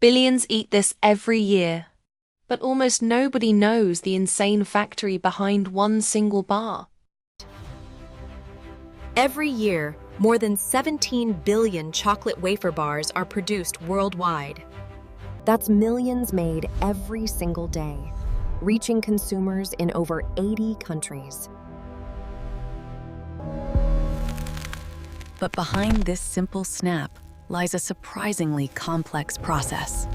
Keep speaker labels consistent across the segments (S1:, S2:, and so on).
S1: Billions eat this every year. But almost nobody knows the insane factory behind one single bar.
S2: Every year, more than 17 billion chocolate wafer bars are produced worldwide. That's millions made every single day, reaching consumers in over 80 countries.
S3: But behind this simple snap lies a surprisingly complex process.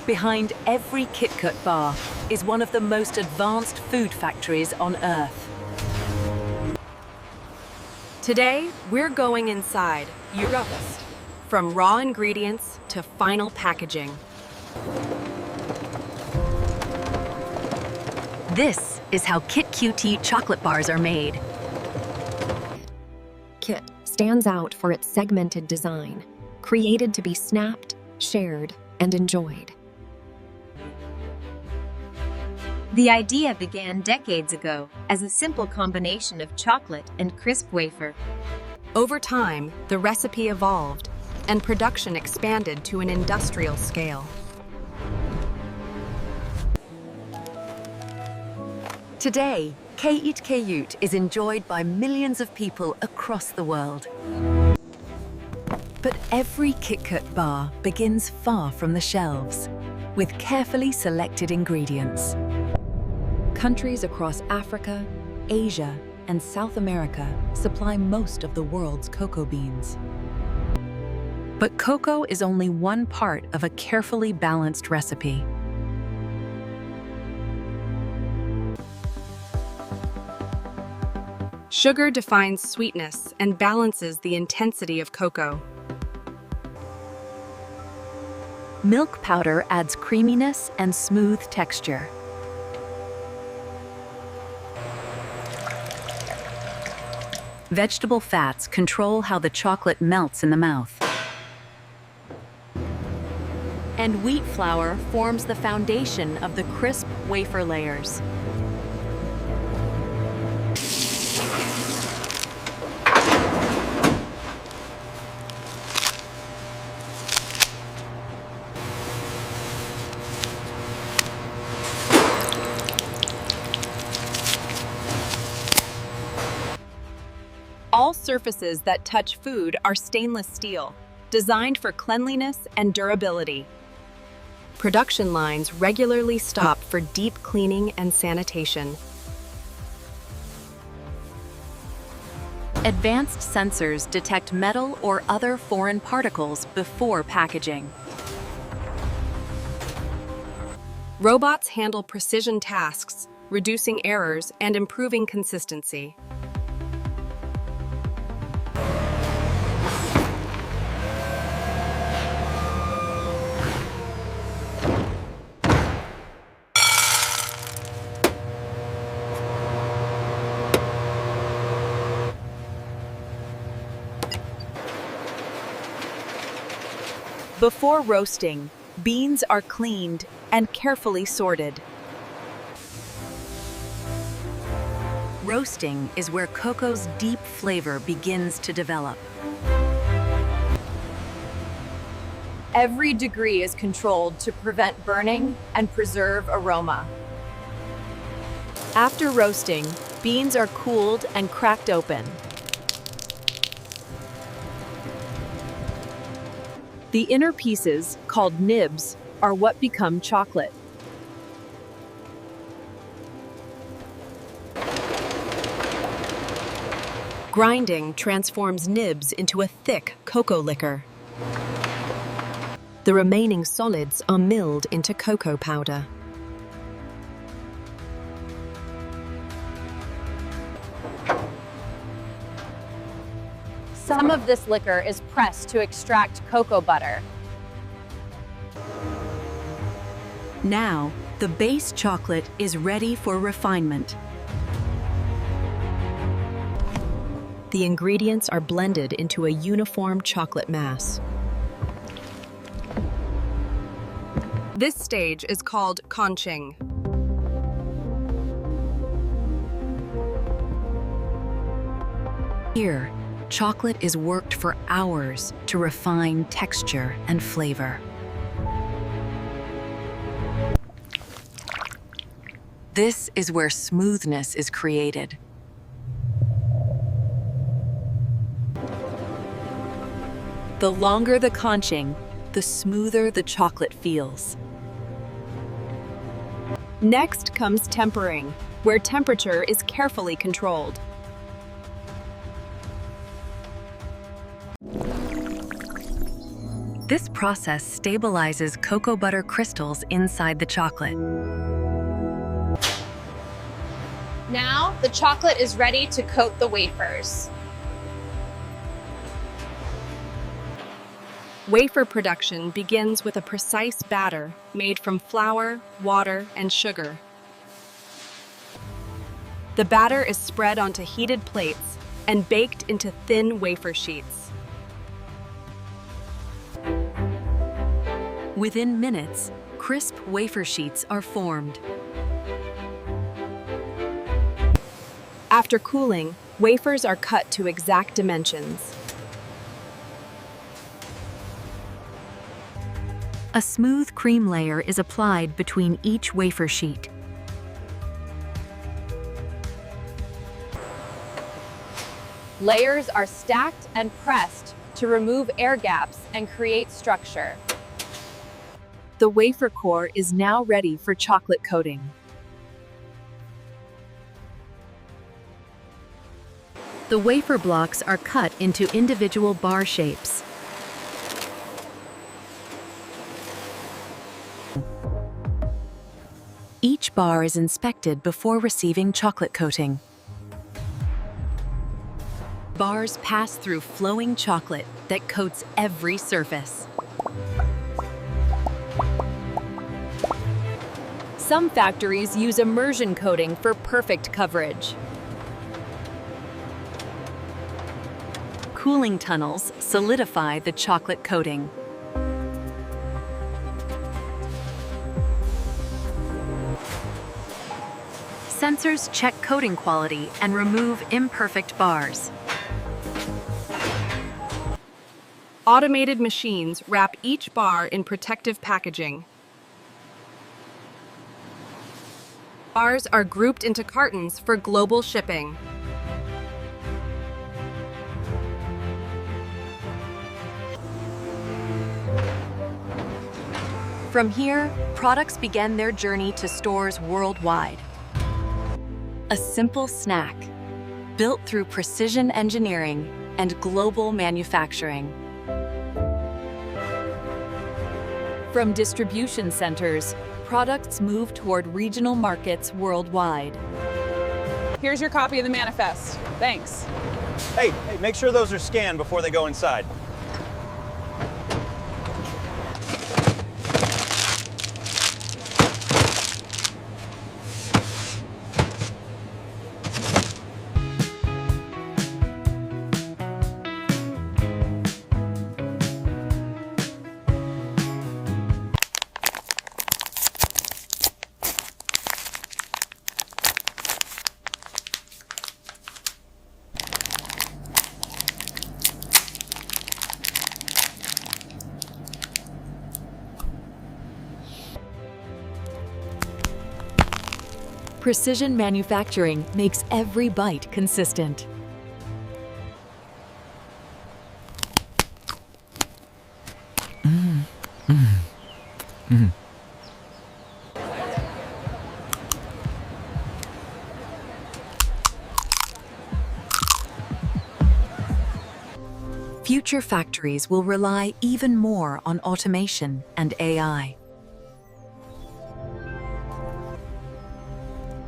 S3: Behind every KitKut bar is one of the most advanced food factories on Earth.
S2: Today, we're going inside Europe, from raw ingredients to final packaging.
S3: This is how KitKut chocolate bars are made.
S2: Kit stands out for its segmented design, created to be snapped, shared, and enjoyed.
S4: The idea began decades ago as a simple combination of chocolate and crisp wafer.
S2: Over time, the recipe evolved, and production expanded to an industrial scale.
S3: Today, KitKut is enjoyed by millions of people across the world. But every KitKut bar begins far from the shelves, with carefully selected ingredients. Countries across Africa, Asia, and South America supply most of the world's cocoa beans. But cocoa is only one part of a carefully balanced recipe.
S2: Sugar defines sweetness and balances the intensity of cocoa.
S3: Milk powder adds creaminess and smooth texture. Vegetable fats control how the chocolate melts in the mouth. And wheat flour forms the foundation of the crisp wafer layers.
S2: All surfaces that touch food are stainless steel, designed for cleanliness and durability. Production lines regularly stop for deep cleaning and sanitation.
S3: Advanced sensors detect metal or other foreign particles before packaging.
S2: Robots handle precision tasks, reducing errors and improving consistency.
S3: Before roasting, beans are cleaned and carefully sorted. Roasting is where cocoa's deep flavor begins to develop.
S5: Every degree is controlled to prevent burning and preserve aroma.
S3: After roasting, beans are cooled and cracked open. The inner pieces, called nibs, are what become chocolate.
S2: Grinding transforms nibs into a thick cocoa liquor. The remaining solids are milled into cocoa powder.
S5: Some of this liquor is pressed to extract cocoa butter.
S3: Now, the base chocolate is ready for refinement.
S2: The ingredients are blended into a uniform chocolate mass. This stage is called conching.
S3: Here, chocolate is worked for hours to refine texture and flavor. This is where smoothness is created. The longer the conching, the smoother the chocolate feels.
S2: Next comes tempering, where temperature is carefully controlled.
S3: This process stabilizes cocoa butter crystals inside the chocolate.
S6: Now, the chocolate is ready to coat the wafers.
S2: Wafer production begins with a precise batter made from flour, water, and sugar. The batter is spread onto heated plates and baked into thin wafer sheets.
S3: Within minutes, crisp wafer sheets are formed.
S2: After cooling, wafers are cut to exact dimensions.
S3: A smooth cream layer is applied between each wafer sheet.
S5: Layers are stacked and pressed to remove air gaps and create structure.
S2: The wafer core is now ready for chocolate coating.
S3: The wafer blocks are cut into individual bar shapes. Each bar is inspected before receiving chocolate coating. Bars pass through flowing chocolate that coats every surface.
S5: Some factories use immersion coating for perfect coverage.
S3: Cooling tunnels solidify the chocolate coating. Sensors check coating quality and remove imperfect bars.
S2: Automated machines wrap each bar in protective packaging. Bars are grouped into cartons for global shipping.
S3: From here, products begin their journey to stores worldwide. A simple snack, built through precision engineering and global manufacturing. From distribution centers, products move toward regional markets worldwide.
S7: Here's your copy of the manifest. Thanks.
S8: Hey, make sure those are scanned before they go inside.
S3: Precision manufacturing makes every bite consistent. Future factories will rely even more on automation and AI.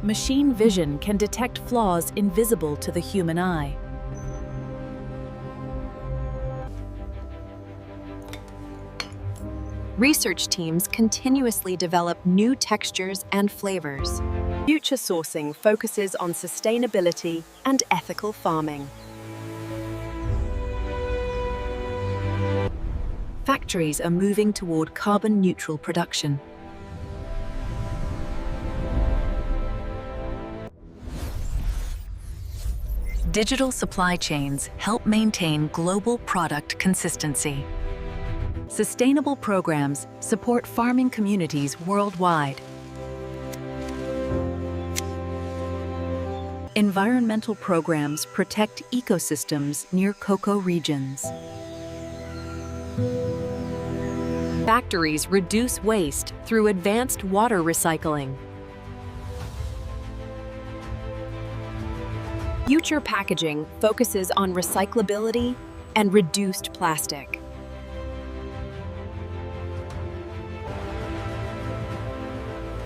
S3: Machine vision can detect flaws invisible to the human eye.
S2: Research teams continuously develop new textures and flavors. Future sourcing focuses on sustainability and ethical farming.
S3: Factories are moving toward carbon-neutral production. Digital supply chains help maintain global product consistency. Sustainable programs support farming communities worldwide. Environmental programs protect ecosystems near cocoa regions. Factories reduce waste through advanced water recycling.
S2: Future packaging focuses on recyclability and reduced plastic.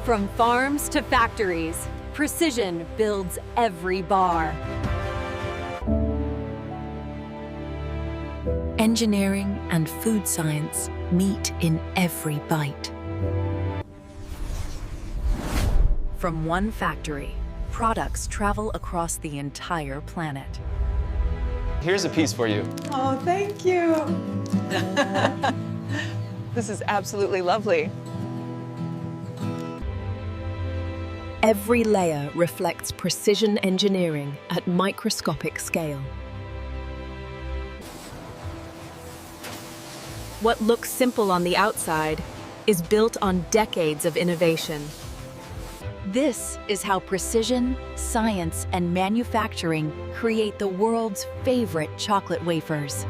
S5: From farms to factories, precision builds every bar.
S3: Engineering and food science meet in every bite. From one factory, products travel across the entire planet.
S8: Here's a piece for you.
S7: Oh, thank you. This is absolutely lovely.
S2: Every layer reflects precision engineering at microscopic scale. What looks simple on the outside is built on decades of innovation.
S3: This is how precision, science, and manufacturing create the world's favorite chocolate wafers.